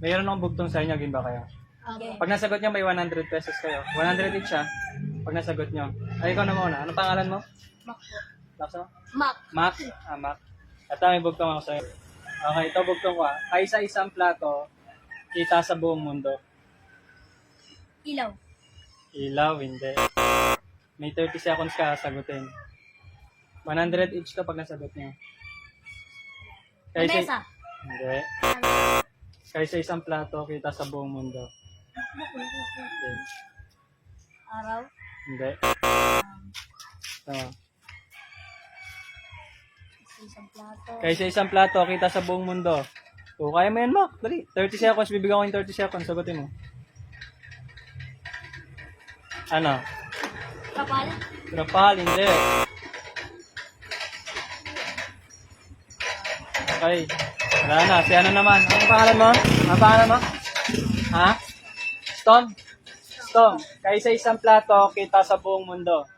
Mayroon akong bugtong sa inyo, game ba kayo? Okay. Pag nasagot nyo, may 100 pesos kayo. 100 each siya. Pag nasagot nyo. Ay, ikaw na muna. Anong pangalan mo? Mac po. Lakso? Mac. Mac? Ah, Mac. Ito, may bugtong ako sa'yo. Okay, ito bugtong ko ah. Kaisa-isang plato, kita sa buong mundo. Ilaw. Ilaw, hindi. May 30 seconds ka, sagutin. 100 each to pag nasagot nyo. Lamesa. Hindi. Kaisa-isang plato, kita sa buong mundo. Hindi. Araw. Hindi. Tama. Isang plato. Kaysa isang plato, kita sa buong mundo. O, kaya mo yan, Mac. Dali. 30 seconds. Bibigyan ko yung 30 seconds. Sagutin mo. Ano? Kapal. Trapal, hindi. Okay. Wala na. Si ano naman? Anong pangalan mo? Anong pangalan mo? Ha? Stone? Stone. Kaysa isang plato, kita sa buong mundo.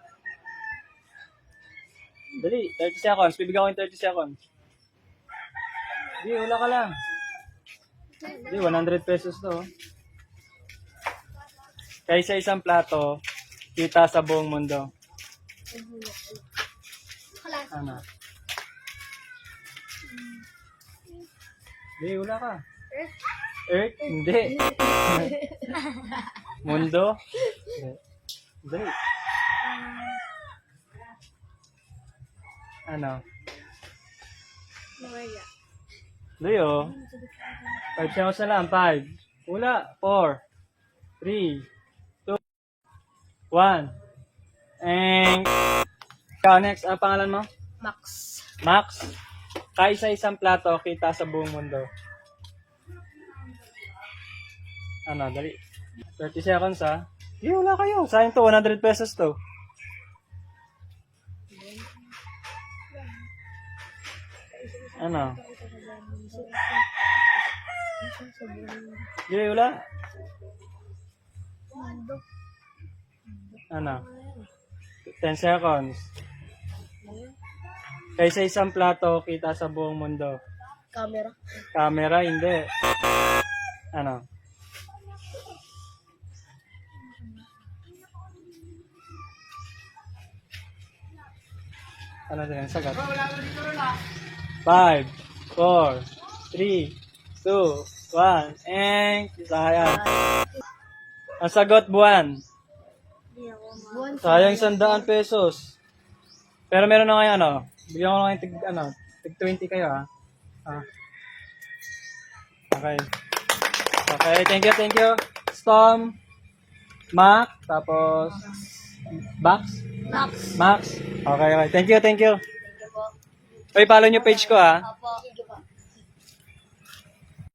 Dali. 30 seconds. Bibigyan ko yung 30 seconds. Di, wala ka lang. Di, 100 pesos to. Kaysa isang plato, kita sa buong mundo. Ano? Di, wala ka. Earth? Hindi. Mundo? Hindi. Dali. Ano? Maria. Leo. 5 seconds na lang. 5. Wala. 4. 3. 2. 1. And ikaw next. Ang pangalan mo? Max. Max. Kaisa-isang plato, kita sa buong mundo. Ano, dali. 30 seconds ha. Di, wala kayo. Sayang to. 100 pesos to. Ano? Di, wala. Ano? 10 seconds. Kaysa isang plato, kita sa buong mundo. Camera. Camera, hindi. Ano? Ano din ang sagot? 5, 4, 3, 2, 1, and sayang. Ang sagot, buwan. Buwan. Sayang 100 pesos. Pero meron na kayo ano, bigyan ko lang yung tig 20 kayo ha. Ah. Okay. Okay, thank you. Storm, Mac, tapos Bax, Max. Max. Okay. Thank you. Thank you po. Oy, follow nyo page ko ha. Opo.